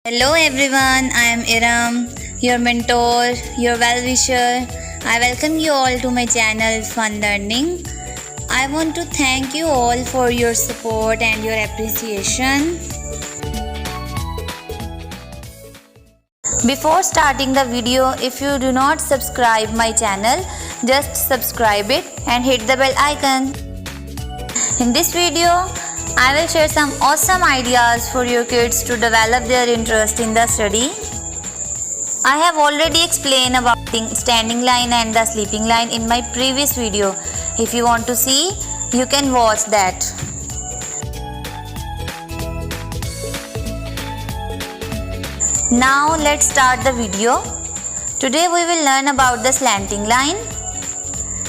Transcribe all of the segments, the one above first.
Hello everyone, I am Iram, your mentor, your well-wisher. I welcome you all to my channel Fun Learning. I want to thank you all for your support and your appreciation. Before starting the video, if you do not subscribe my channel, just subscribe it and hit the bell icon. In this video, I will share some awesome ideas for your kids to develop their interest in the study. I have already explained about the standing line and the sleeping line in my previous video. If you want to see, you can watch that. Now let's start the video. Today we will learn about the slanting line.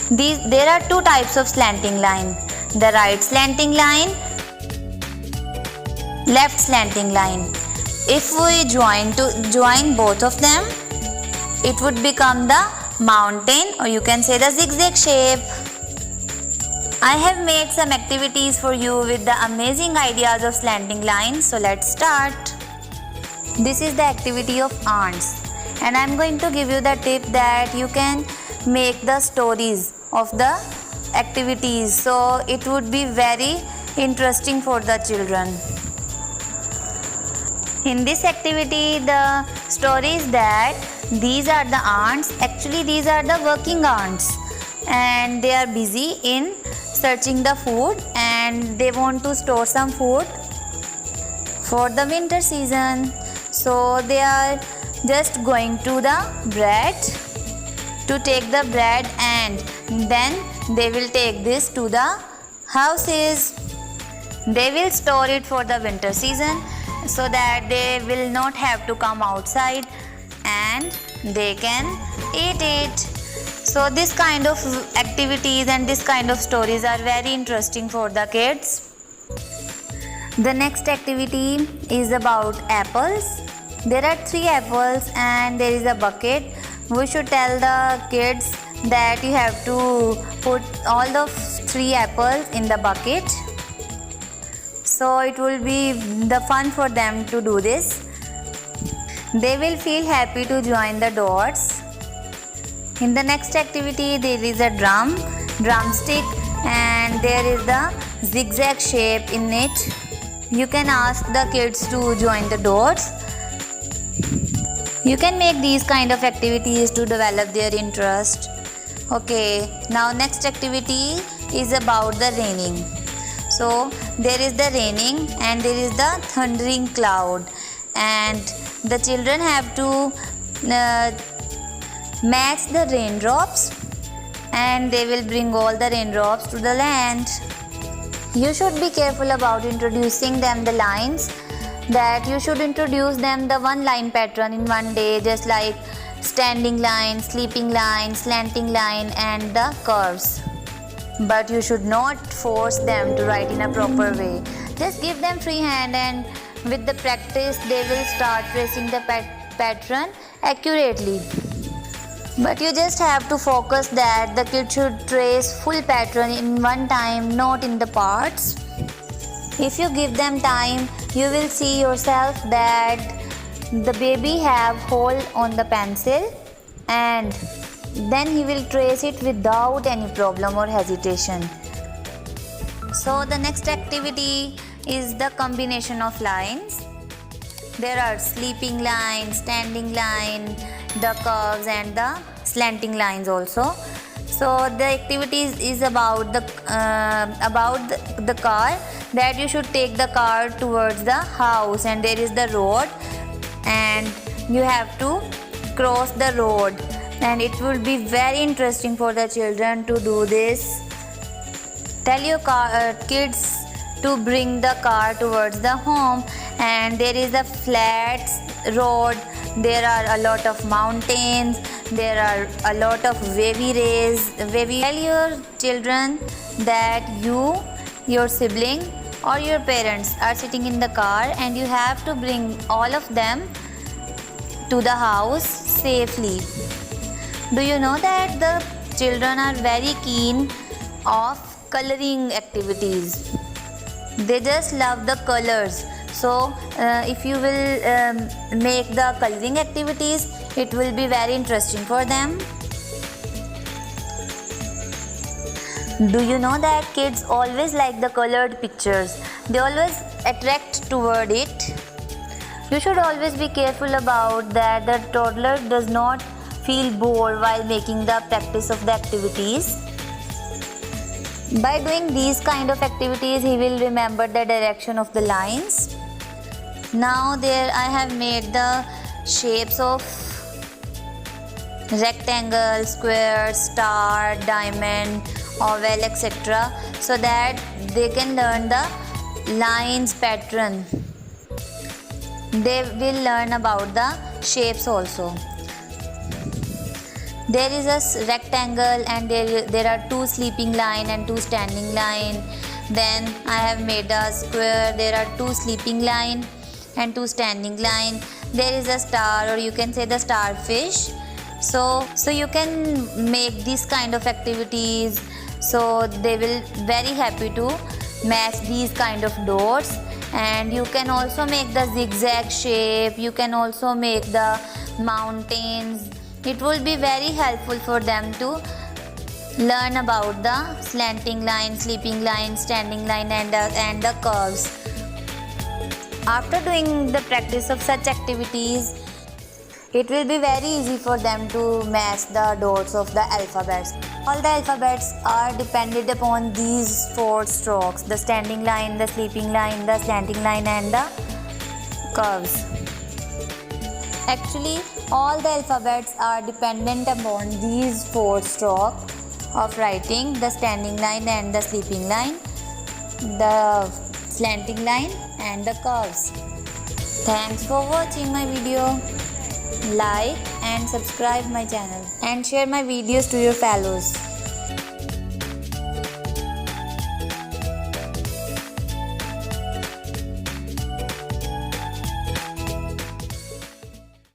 There are two types of slanting line. The right slanting line, left slanting line. If we join both of them, it would become the mountain, or you can say the zigzag shape. I have made some activities for you with the amazing ideas of slanting lines, so let's start. This is the activity of ants, and I am going to give you the tip that you can make the stories of the activities, so it would be very interesting for the children. In this activity, the story is that these are the ants. Actually, these are the working ants, and they are busy in searching the food, and they want to store some food for the winter season. So they are just going to the bread to take the bread, and then they will take this to the houses. They will store it for the winter season, so that they will not have to come outside and they can eat it. So this kind of activities and this kind of stories are very interesting for the kids. The next activity is about apples. There are 3 apples and there is a bucket. We should tell the kids that you have to put all the 3 apples in the bucket. So it will be the fun for them to do this. They will feel happy to join the dots. In the next activity, there is a drumstick, and there is the zigzag shape in it. You can ask the kids to join the dots. You can make these kind of activities to develop their interest. Okay, now next activity is about the raining. So there is the raining and there is the thundering cloud, and the children have to match the raindrops, and they will bring all the raindrops to the land. You should be careful about introducing them the lines, that you should introduce them the one line pattern in one day, just like standing line, sleeping line, slanting line and the curves. But you should not force them to write in a proper way. Just give them free hand, and with the practice they will start tracing the pattern accurately. But you just have to focus that the kid should trace full pattern in one time, not in the parts. If you give them time, you will see yourself that the baby have hole on the pencil, and then he will trace it without any problem or hesitation. So the next activity is the combination of lines. There are sleeping line, standing line, the curves and the slanting lines also. So the activity is about the car, that you should take the car towards the house, and there is the road, and you have to cross the road. And it will be very interesting for the children to do this. Tell your kids to bring the car towards the home, and there is a flat road. There are a lot of mountains. There are a lot of wavy rays. Tell your children that you, your sibling or your parents are sitting in the car, and you have to bring all of them to the house safely. Do you know that the children are very keen of coloring activities? They just love the colors. So if you will make the coloring activities, it will be very interesting for them. Do you know that kids always like the colored pictures? They always attract toward it. You should always be careful about that the toddler does not feel bored while making the practice of the activities. By doing these kind of activities, he will remember the direction of the lines. Now there I have made the shapes of rectangle, square, star, diamond, oval, etc. so that they can learn the lines pattern. They will learn about the shapes also. There is a rectangle and there are two sleeping line and two standing line. Then I have made a square. There are two sleeping line and two standing line. There is a star, or you can say the starfish. So you can make these kind of activities. So they will very happy to match these kind of dots. And you can also make the zigzag shape. You can also make the mountains. It will be very helpful for them to learn about the slanting line, sleeping line, standing line and the curves. After doing the practice of such activities, it will be very easy for them to match the dots of the alphabets. All the alphabets are dependent upon these four strokes: the standing line, the sleeping line, the slanting line and the curves. Actually, all the alphabets are dependent upon these four strokes of writing: the standing line and the sleeping line, the slanting line and the curves. Thanks for watching my video. Like and subscribe my channel and share my videos to your fellows.